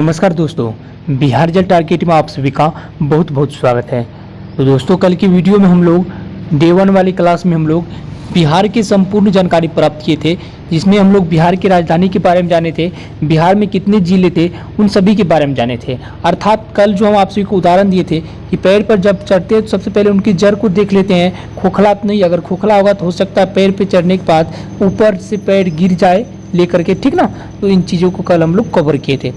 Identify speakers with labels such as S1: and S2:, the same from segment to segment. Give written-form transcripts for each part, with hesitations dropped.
S1: नमस्कार दोस्तों, बिहार जल टारगेट में आप सभी का बहुत बहुत स्वागत है। तो दोस्तों, कल की वीडियो में हम लोग डे 1 वाली क्लास में हम लोग बिहार की संपूर्ण जानकारी प्राप्त किए थे, जिसमें हम लोग बिहार की राजधानी के बारे में जाने थे, बिहार में कितने जिले थे उन सभी के बारे में जाने थे। अर्थात कल जो हम आप सभी को उदाहरण दिए थे कि पैर पर जब चढ़ते हैं तो सबसे पहले उनकी जड़ को देख लेते हैं, खोखला तो नहीं, अगर खोखला होगा तो हो सकता है पैर पर चढ़ने के बाद ऊपर से पैर गिर जाए लेकर के, ठीक ना। तो इन चीज़ों को कल हम लोग कवर किए थे,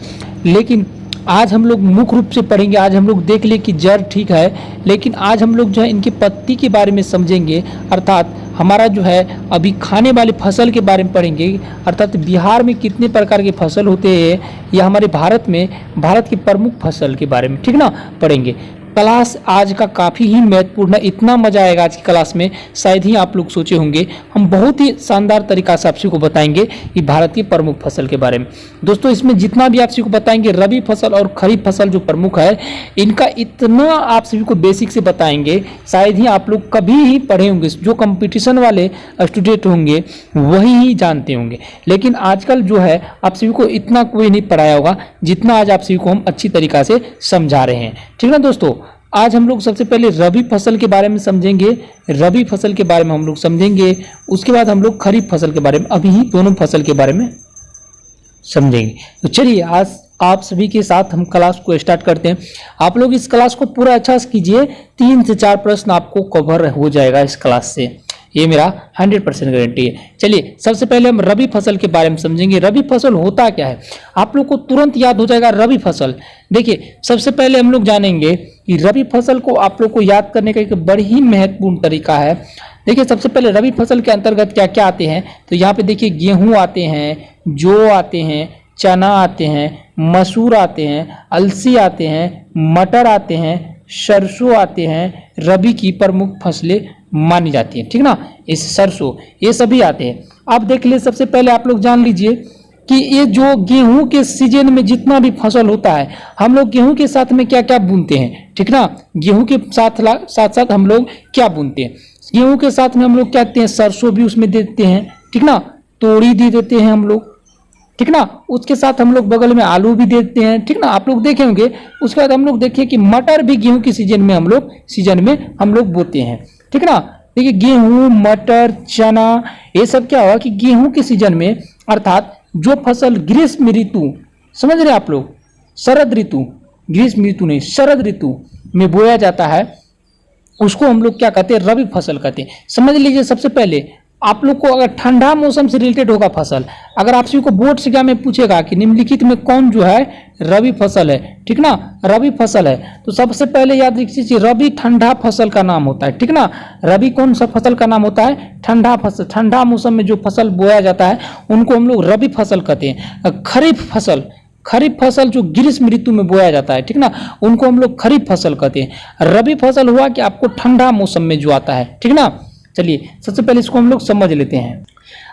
S1: लेकिन आज हम लोग मुख्य रूप से पढ़ेंगे। आज हम लोग देख ले कि जड़ ठीक है, लेकिन आज हम लोग जो है इनकी पत्ती के बारे में समझेंगे। अर्थात हमारा जो है अभी खाने वाली फसल के बारे में पढ़ेंगे। अर्थात बिहार में कितने प्रकार के फसल होते हैं या हमारे भारत में भारत की प्रमुख फसल के बारे में, ठीक ना, पढ़ेंगे। क्लास आज का काफ़ी ही महत्वपूर्ण है, इतना मजा आएगा आज की क्लास में, शायद ही आप लोग सोचे होंगे। हम बहुत ही शानदार तरीका से आप सभी को बताएंगे कि भारत की प्रमुख फसल के बारे में। दोस्तों, इसमें जितना भी आप सभी को बताएंगे, रबी फसल और खरीफ फसल जो प्रमुख है, इनका इतना आप सभी को बेसिक से बताएंगे, शायद ही आप लोग कभी ही पढ़े होंगे। जो कंपटीशन वाले स्टूडेंट होंगे वही ही जानते होंगे, लेकिन आजकल जो है आप सभी को इतना कोई नहीं पढ़ाया होगा जितना आज आप सभी को हम अच्छी तरीका से समझा रहे हैं, ठीक ना। दोस्तों, आज हम लोग सबसे पहले रबी फसल के बारे में समझेंगे। रबी फसल के बारे में हम लोग समझेंगे, उसके बाद हम लोग खरीफ फसल के बारे में, अभी ही दोनों फसल के बारे में समझेंगे। तो चलिए आज आप सभी के साथ हम क्लास को स्टार्ट करते हैं। आप लोग इस क्लास को पूरा अच्छा से कीजिए, 3 से 4 प्रश्न आपको कवर हो जाएगा इस क्लास से, ये मेरा 100% गारंटी है। चलिए सबसे पहले हम रबी फसल के बारे में समझेंगे। रबी फसल होता क्या है, आप लोग को तुरंत याद हो जाएगा रबी फसल। देखिए, सबसे पहले हम लोग जानेंगे कि रबी फसल को आप लोग को याद करने का एक बड़ी ही महत्वपूर्ण तरीका है। देखिए, सबसे पहले रबी फसल के अंतर्गत क्या क्या आते हैं, तो यहाँ पे देखिए गेहूँ आते हैं, जौ आते हैं, चना आते हैं, मसूर आते हैं, अलसी आते हैं, मटर आते हैं, सरसों आते हैं। रबी की प्रमुख फसलें मानी जाती हैं, ठीक ना। इस सरसों ये सभी आते हैं। अब देख ले, सबसे पहले आप लोग जान लीजिए कि ये जो गेहूं के सीजन में जितना भी फसल होता है, हम लोग गेहूं के साथ में क्या क्या बुनते हैं, ठीक ना। गेहूं के साथ साथ हम लोग क्या बुनते हैं, गेहूं के साथ में हम लोग क्या देते हैं, सरसों भी उसमें देते हैं, ठीक ना। तोरी दे देते हैं हम लोग, ठीक ना। उसके साथ हम लोग बगल में आलू भी देते हैं, ठीक ना, आप लोग देखे होंगे। उसके बाद हम लोग देखिए कि मटर भी गेहूं के सीजन में हम लोग बोते हैं, ठीक ना। देखिए गेहूं, मटर, चना, ये सब क्या हुआ कि गेहूं के सीजन में, अर्थात जो फसल ग्रीष्म ऋतु, समझ रहे आप लोग, शरद ऋतु, ग्रीष्म ऋतु नहीं, शरद ऋतु में बोया जाता है, उसको हम लोग क्या कहते हैं, रबी फसल कहते हैं। समझ लीजिए, सबसे पहले आप लोग को अगर ठंडा मौसम से रिलेटेड होगा फसल, अगर आप सभी को बोर्ड से क्या में पूछेगा कि निम्नलिखित में कौन जो है रबी फसल है, ठीक ना, रबी फसल है, तो सबसे पहले याद रखिए रबी ठंडा फसल का नाम होता है, ठीक ना। रबी कौन सा फसल का नाम होता है, ठंडा फसल। ठंडा मौसम में जो फसल बोया जाता है उनको हम लोग रबी फसल कहते हैं। खरीफ फसल जो ग्रीष्म ऋतु में बोया जाता है, ठीक ना, उनको हम लोग खरीफ फसल कहते हैं। रबी फसल हुआ कि आपको ठंडा मौसम में जो आता है, ठीक ना। चलिए सबसे पहले इसको हम लोग समझ लेते हैं।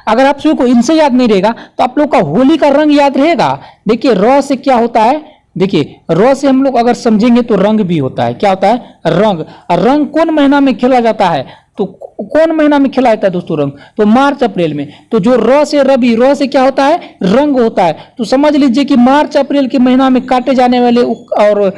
S1: अगर आप सभी को इनसे याद नहीं रहेगा तो आप लोग का होली का रंग याद रहेगा। देखिए र से क्या होता है, देखिए र से हम लोग अगर समझेंगे तो रंग भी होता है। क्या होता है, रंग। रंग कौन महीना में खेला जाता है, तो कौन महीना में खेला जाता है दोस्तों रंग, तो मार्च अप्रैल में। तो जो र से रबी, र से क्या होता है, रंग होता है। तो समझ लीजिए कि मार्च अप्रैल के महीना में काटे जाने वाले और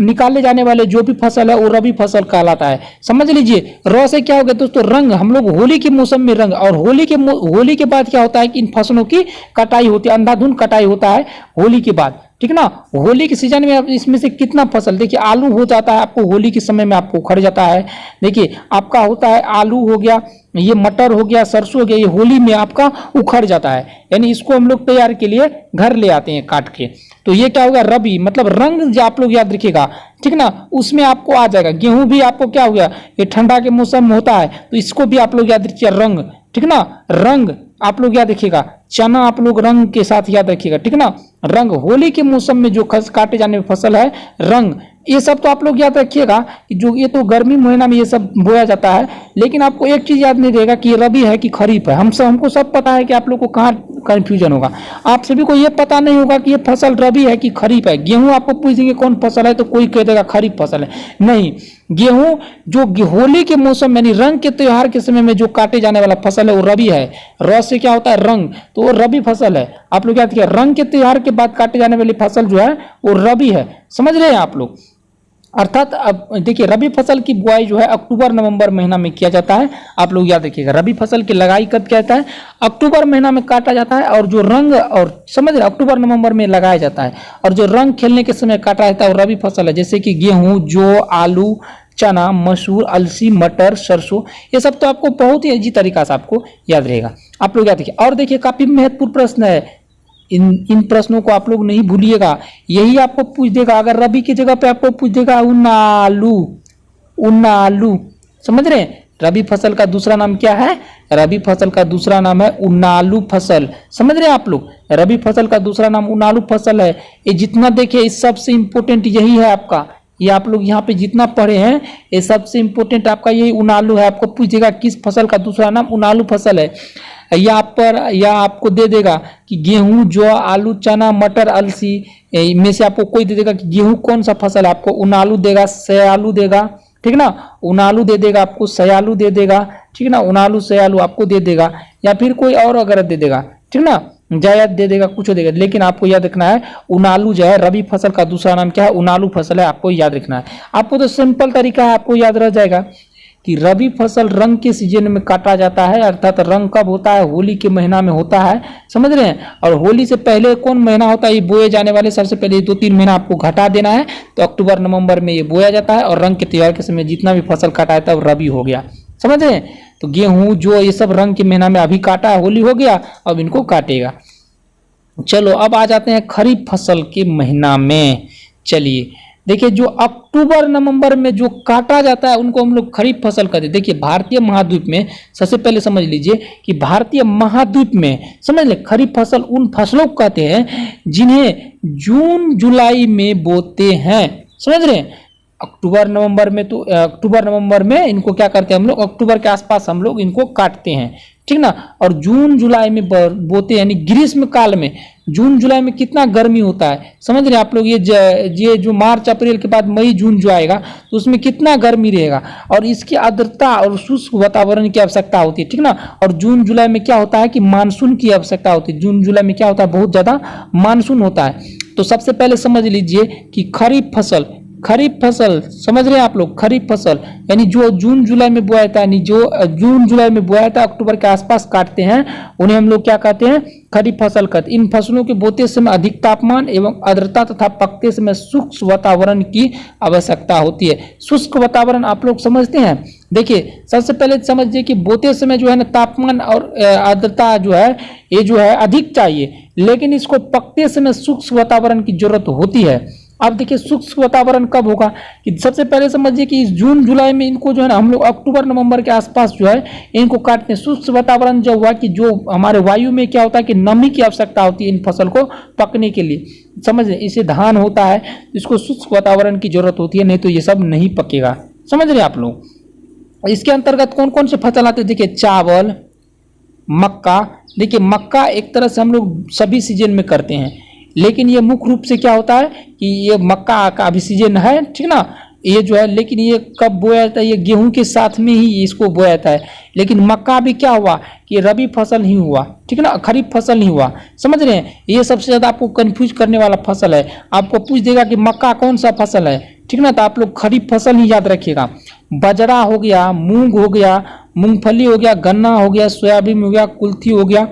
S1: निकाले जाने वाले जो भी फसल है वो रबी फसल कहलाता है। समझ लीजिए, र से क्या हो गया दोस्तों, रंग। हम लोग होली के मौसम में रंग, और होली के बाद क्या होता है कि इन फसलों की कटाई होती है, अंधाधुंध कटाई होता है होली के बाद, ठीक ना। होली के सीजन में आप इसमें से कितना फसल, देखिए आलू हो जाता है आपको होली के समय में, आपको उखड़ जाता है। देखिए आपका होता है आलू हो गया, ये मटर हो गया, सरसों हो गया, ये होली में आपका उखड़ जाता है, यानी इसको हम लोग तैयार के लिए घर ले आते हैं काट के। तो ये क्या होगा, रबी, मतलब रंग जो आप लोग याद रखिएगा, ठीक ना, उसमें आपको आ जाएगा। गेहूं भी आपको क्या हो गया, ये ठंडा के मौसम में होता है, तो इसको भी आप लोग याद रखिए, रंग, ठीक ना, रंग आप लोग याद रखिएगा। चना आप लोग रंग के साथ याद रखिएगा, ठीक ना, रंग। होली के मौसम में जो काटे जाने वाली फसल है, रंग। ये सब तो आप लोग याद रखिएगा कि जो ये तो गर्मी महीना में ये सब बोया जाता है। लेकिन आपको एक चीज याद नहीं रहेगा कि ये रबी है कि खरीफ है। हमको सब पता है कि आप लोग को कहाँ कंफ्यूजन होगा। आप सभी को ये पता नहीं होगा कि ये फसल रबी है कि खरीफ है। गेहूं आपको पूछ देंगे कौन फसल है तो कोई कह देगा खरीफ फसल है, नहीं। गेहूं जो होली के मौसम यानी रंग के त्योहार के समय में जो काटे जाने वाला फसल है वो रबी है। र से क्या होता है रंग, तो वो रबी फसल है। आप लोग याद कीजिए, रंग के त्योहार के बाद काटे जाने वाली फसल जो है वो रबी है। समझ रहे हैं आप लोग। अर्थात अब देखिए रबी फसल की बुआई जो है अक्टूबर नवंबर महीना में किया जाता है। आप लोग याद रखिएगा, रबी फसल की लगाई कब किया जाता है, अक्टूबर महीना में काटा जाता है। और जो रंग और समझ रहे अक्टूबर नवंबर में लगाया जाता है, और जो रंग खेलने के समय काटा जाता है वो रबी फसल है। जैसे कि गेहूं, जौ, आलू, चना, मसूर, अलसी, मटर, सरसों, ये सब तो आपको बहुत ही इजी तरीका से आपको याद रहेगा। आप लोग याद रखिए। और देखिए काफी महत्वपूर्ण प्रश्न है, इन प्रश्नों को आप लोग नहीं भूलिएगा। यही आपको पूछ देगा, अगर रबी की जगह पे आपको पूछ देगा उनालू, उनालू, समझ रहे हैं। रबी फसल का दूसरा नाम क्या है, रबी फसल का दूसरा नाम है उनालू फसल। समझ रहे हैं आप लोग, रबी फसल का दूसरा नाम उनालू फसल है। ये जितना देखिए इस सबसे इंपॉर्टेंट यही है आपका, ये आप लोग यहाँ पे जितना पढ़े हैं ये सबसे इंपॉर्टेंट आपका यही उनालू है। आपको पूछेगा किस फसल का दूसरा नाम उनालू फसल है, या आपको दे देगा कि गेहूं, जौ, आलू, चना, मटर, अलसी में से आपको कोई दे देगा कि गेहूं कौन सा फसल है, आपको उनालू देगा, सयालू देगा, ठीक ना, उनालू दे देगा आपको, सयालू दे देगा, ठीक ना, उनालू सयालू आपको दे देगा, या फिर कोई और अगर दे देगा, ठीक ना, जायद दे देगा, कुछ देगा। लेकिन आपको याद रखना है उनालू जो है रबी फसल का दूसरा नाम क्या है, उनालू फसल है। आपको याद रखना है। आपको तो सिंपल तरीका है, आपको याद रह जाएगा कि रबी फसल रंग के सीजन में काटा जाता है। अर्थात रंग कब होता है, होली के महीना में होता है। समझ रहे हैं। और होली से पहले कौन महीना होता है, ये बोए जाने वाले सबसे पहले 2-3 महीना आपको घटा देना है। तो अक्टूबर नवंबर में ये बोया जाता है, और रंग के त्योहार के समय जितना भी फसल काटा जाता है वो रबी हो गया। समझ रहे हैं। तो गेहूं, जो ये सब रंग के महीना में अभी काटा है, होली हो गया, अब इनको काटेगा। चलो अब आ जाते हैं खरीफ फसल के महीना में। चलिए देखिए, जो अक्टूबर नवंबर में जो काटा जाता है उनको हम लोग खरीफ फसल कहते हैं। देखिए भारतीय महाद्वीप में सबसे पहले समझ लीजिए कि भारतीय महाद्वीप में समझ ले खरीफ फसल उन फसलों को कहते हैं जिन्हें जून जुलाई में बोते हैं। समझ रहे हैं। अक्टूबर नवंबर में, तो अक्टूबर नवंबर में इनको क्या करते हैं हम लोग, अक्टूबर के आसपास हम लोग इनको काटते हैं, ठीक ना। और जून जुलाई में बोते हैं, यानी ग्रीष्म काल में। जून जुलाई में कितना गर्मी होता है, समझ रहे हैं आप लोग। ये जो मार्च अप्रैल के बाद मई जून जो आएगा तो उसमें कितना गर्मी रहेगा, और इसकी आर्द्रता और शुष्क वातावरण की आवश्यकता होती है, ठीक ना। और जून जुलाई में क्या होता है कि मानसून की आवश्यकता होती है। जून जुलाई में क्या होता है, बहुत ज्यादा मानसून होता है। तो सबसे पहले समझ लीजिए कि खरीफ फसल समझ रहे हैं आप लोग। खरीफ फसल यानी जो जून जुलाई में बोया जाता है, यानी जो जून जुलाई में बोया जाता है, अक्टूबर के आसपास काटते हैं, उन्हें हम लोग क्या कहते हैं, खरीफ फसल कहते हैं। इन फसलों के बोते समय अधिक तापमान एवं आर्द्रता तथा पकते समय शुष्क वातावरण की आवश्यकता होती है। शुष्क वातावरण आप लोग समझते हैं। देखिए सबसे पहले समझिए कि बोते समय जो है ना तापमान और आर्द्रता जो है ये जो है अधिक चाहिए, लेकिन इसको पकते समय शुष्क वातावरण की जरूरत होती है। अब देखिए शुष्क वातावरण कब होगा कि सबसे पहले समझिए कि इस जून जुलाई में इनको जो है ना हम लोग अक्टूबर नवंबर के आसपास जो है इनको काटते हैं। शुष्क वातावरण जब हुआ कि जो हमारे वायु में क्या होता है कि नमी की आवश्यकता होती है इन फसल को पकने के लिए। समझ रहे, इसे धान होता है, इसको शुष्क वातावरण की जरूरत होती है, नहीं तो ये सब नहीं पकेगा। समझ रहे आप लोग। इसके अंतर्गत कौन कौन से फसल आते हैं, देखिए चावल, मक्का। देखिए मक्का एक तरह से हम लोग सभी सीजन में करते हैं, लेकिन ये मुख्य रूप से क्या होता है कि ये मक्का का अभी सीजन है, ठीक ना, ये जो है। लेकिन ये कब बोया जाता है, ये गेहूं के साथ में ही इसको बोया जाता है। लेकिन मक्का भी क्या हुआ कि रबी फसल ही हुआ, ठीक ना, खरीफ फसल नहीं हुआ। समझ रहे हैं। ये सबसे ज्यादा आपको कंफ्यूज करने वाला फसल है। आपको पूछ देगा कि मक्का कौन सा फसल है, ठीक ना, तो आप लोग खरीफ फसल ही याद रखिएगा। बजरा हो गया, मूंग हो गया, मूंगफली हो गया, गन्ना हो गया, सोयाबीन हो गया, कुल्थी हो गया,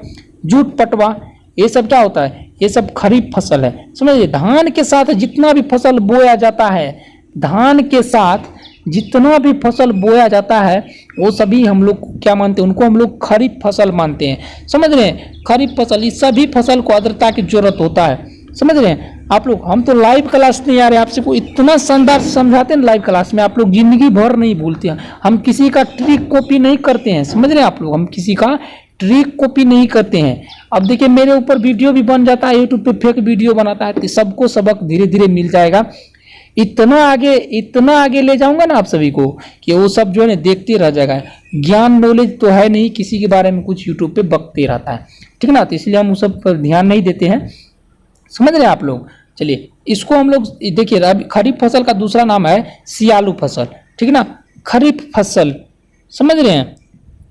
S1: जूट पटवा, ये सब क्या होता है, ये सब खरीफ फसल है। समझिए धान के साथ जितना भी फसल बोया जाता है, धान के साथ जितना भी फसल बोया जाता है वो सभी हम लोग क्या मानते हैं, उनको हम लोग खरीफ फसल मानते हैं। समझ रहे हैं। खरीफ फसल, इस सभी फसल को आर्द्रता की जरूरत होता है। समझ रहे हैं आप लोग। हम तो लाइव क्लास नहीं आ रहे, आपसे को इतना शानदार समझाते हैं लाइव क्लास में, आप लोग जिंदगी भर नहीं भूलते हैं। हम किसी का ट्रिक कॉपी नहीं करते हैं। समझ रहे हैं आप लोग, हम किसी का ट्रिक कॉपी नहीं करते हैं। अब देखिए मेरे ऊपर वीडियो भी बन जाता है, यूट्यूब पे फेक वीडियो बनाता है, तो सबको सबक धीरे धीरे मिल जाएगा। इतना आगे ले जाऊंगा ना आप सभी को कि वो सब जो है ना देखते रह जाएगा। ज्ञान नॉलेज तो है नहीं, किसी के बारे में कुछ यूट्यूब पे बकते रहता है, ठीक ना, तो इसलिए हम उस सब पर ध्यान नहीं देते हैं। समझ रहे हैं आप लोग। चलिए इसको हम लोग देखिए खरीफ फसल का दूसरा नाम है सियालू फसल, ठीक है ना। खरीफ फसल, समझ रहे हैं,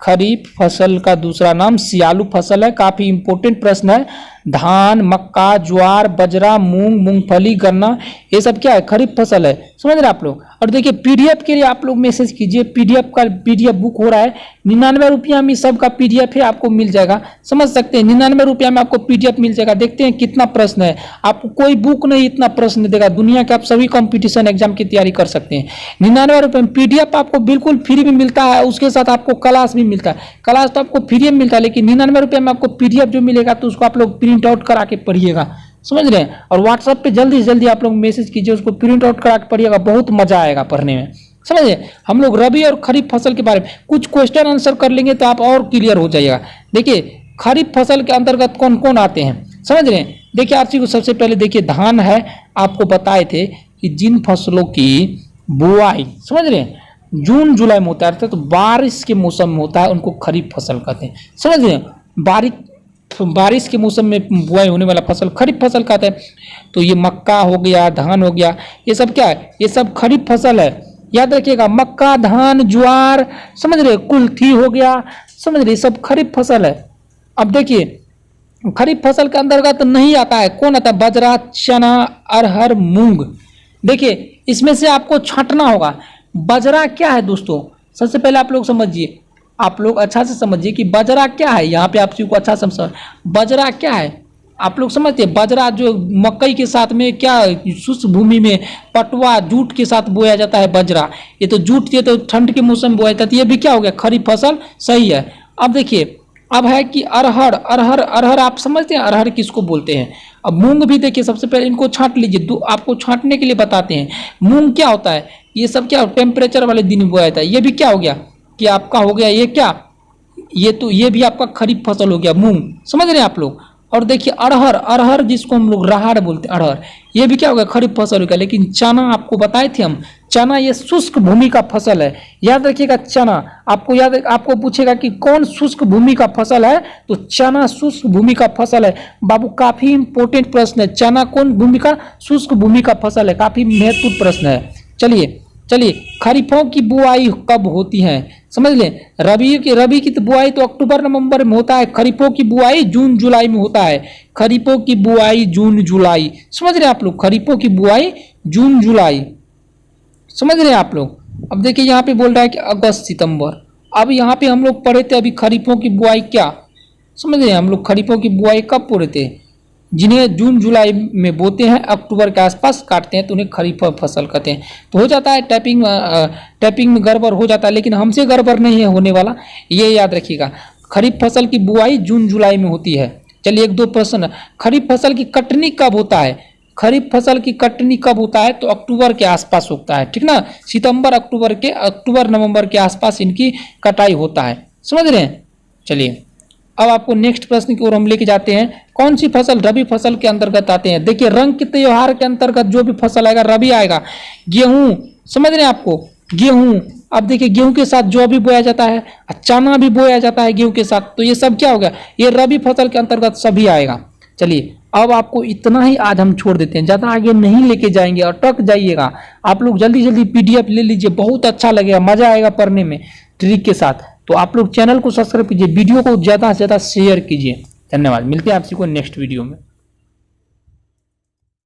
S1: खरीफ फसल का दूसरा नाम सियालू फसल है। काफी इंपॉर्टेंट प्रश्न है। धान, मक्का, ज्वार, बजरा, मूंग, मूंगफली, गन्ना, ये सब क्या है, खरीफ फसल है। समझ रहे आप लोग। और देखिए पीडीएफ के लिए आप लोग मैसेज कीजिए, पीडीएफ का पीडीएफ बुक हो रहा है 99 रुपया में, सबका पीडीएफ है, आपको मिल जाएगा। समझ सकते हैं 99 रुपया में आपको पीडीएफ मिल जाएगा। देखते हैं कितना प्रश्न है, आपको कोई बुक नहीं इतना प्रश्न देगा दुनिया के। आप सभी कंपटीशन एग्जाम की तैयारी कर सकते हैं। 99 रुपये में पीडीएफ आपको बिल्कुल फ्री में मिलता है, उसके साथ आपको क्लास भी मिलता है। क्लास तो आपको फ्री में मिलता है, लेकिन 99 रुपये में आपको पीडीएफ जो मिलेगा तो उसको आप लोग प्रिंट आउट करा के पढ़िएगा। समझ रहे हैं। और व्हाट्सएप पे जल्दी से जल्दी आप लोग मैसेज कीजिए, उसको प्रिंट आउट करा के पढ़िएगा, बहुत मजा आएगा पढ़ने में। समझिए। हम लोग रबी और खरीफ फसल के बारे में कुछ क्वेश्चन आंसर कर लेंगे तो आप और क्लियर हो जाइएगा। देखिए खरीफ फसल के अंतर्गत कौन कौन आते हैं, समझ रहे हैं। देखिए आप को सबसे पहले देखिए धान है, आपको बताए थे कि जिन फसलों की बुआई, समझ रहे हैं, जून जुलाई में होता है, तो बारिश के मौसम में होता है, उनको खरीफ फसल कहते हैं। समझ रहे हैं। बारिश के मौसम में बुआई होने वाला फसल खरीफ फसल कहते हैं। तो ये मक्का हो गया, धान हो गया, ये सब क्या है, ये सब खरीफ फसल है। याद रखिएगा, मक्का, धान, ज्वार, समझ रहे, कुल्थी हो गया, समझ रहे, सब खरीफ फसल है। अब देखिए खरीफ फसल के अंतर्गत नहीं आता है, कौन आता है, बजरा, चना, अरहर, मूंग। देखिए इसमें से आपको छांटना होगा। बजरा क्या है दोस्तों, सबसे पहले आप लोग समझिए, आप लोग अच्छा से समझिए कि बजरा क्या है। यहाँ पे आप को अच्छा समझ, बजरा क्या है आप लोग समझते हैं। बजरा जो मकई के साथ में क्या, शुष्क भूमि में पटवा, जूट के साथ बोया जाता है बजरा। ये तो जूट, ये तो ठंड के मौसम में बोया जाता है, ये भी क्या हो गया, खरीफ फसल, सही है। अब देखिए अब है कि अरहर, अरहर, अरहर आप समझते हैं अरहर किसको बोलते हैं। अब मूंग भी देखिए, सबसे पहले इनको छांट लीजिए, आपको छांटने के लिए बताते हैं। मूंग क्या होता है, ये सब क्या टेम्परेचर वाले दिन बोया जाता है। ये भी क्या हो गया कि आपका हो गया, ये क्या, ये तो ये भी आपका खरीफ फसल हो गया, मूंग। समझ रहे हैं आप लोग। और देखिए अरहर, अरहर जिसको हम लोग राहड़ बोलते हैं, अरहर, ये भी क्या हो गया, खरीफ फसल हो गया। लेकिन चना आपको बताए थे हम, चना ये शुष्क भूमि का फसल है। याद रखिएगा चना, आपको पूछेगा कि कौन शुष्क भूमि का फसल है, तो चना शुष्क भूमि का फसल है। बाबू काफी इंपॉर्टेंट प्रश्न है, चना कौन भूमि का, शुष्क भूमि का फसल है, काफी महत्वपूर्ण प्रश्न है। चलिए खरीफों की बुआई कब होती है, समझ लें। रबी की तो बुआई तो अक्टूबर नवंबर में होता है, खरीफों की बुआई जून जुलाई में होता है। खरीफों की बुआई जून जुलाई, समझ रहे हैं आप लोग, खरीफों की बुआई जून जुलाई, समझ रहे हैं आप लोग। अब देखिए यहाँ पे बोल रहा है कि अगस्त सितंबर। अब यहाँ पे हम लोग पढ़े थे अभी खरीफों की बुआई क्या, समझ रहे हैं, हम लोग खरीफों की बुआई कब पढ़े थे, जिन्हें जून जुलाई में बोते हैं, अक्टूबर के आसपास काटते हैं, तो उन्हें खरीफ फसल कहते हैं। तो हो जाता है टाइपिंग में गड़बड़ हो जाता है, लेकिन हमसे गड़बड़ नहीं है होने वाला, ये याद रखिएगा। खरीफ फसल की बुआई जून जुलाई में होती है। चलिए एक दो प्रश्न, खरीफ फसल की कटनी कब होता है, खरीफ फसल की कटनी कब होता है, तो अक्टूबर के आसपास होता है, ठीक ना। अक्टूबर नवंबर के आसपास इनकी कटाई होता है, समझ रहे हैं। चलिए अब आपको नेक्स्ट प्रश्न की ओर हम लेके जाते हैं। कौन सी फसल रबी फसल के अंतर्गत आते हैं। देखिए रंग के त्योहार के अंतर्गत जो भी फसल आएगा रबी आएगा। गेहूं, समझ रहे हैं आपको, गेहूं। अब देखिए गेहूं के साथ जौ भी बोया जाता है, चना भी बोया जाता है गेहूं के साथ, तो ये सब क्या होगा, ये रबी फसल के अंतर्गत सभी आएगा। चलिए अब आपको इतना ही आज हम छोड़ देते हैं, ज़्यादा आगे नहीं लेके जाएंगे, अटक जाइएगा। आप लोग जल्दी जल्दी पीडीएफ ले लीजिए, बहुत अच्छा लगेगा, मजा आएगा पढ़ने में ट्रिक के साथ। तो आप लोग चैनल को सब्सक्राइब कीजिए, वीडियो को ज़्यादा से ज़्यादा शेयर कीजिए। धन्यवाद, मिलते हैं आपसे को नेक्स्ट वीडियो में।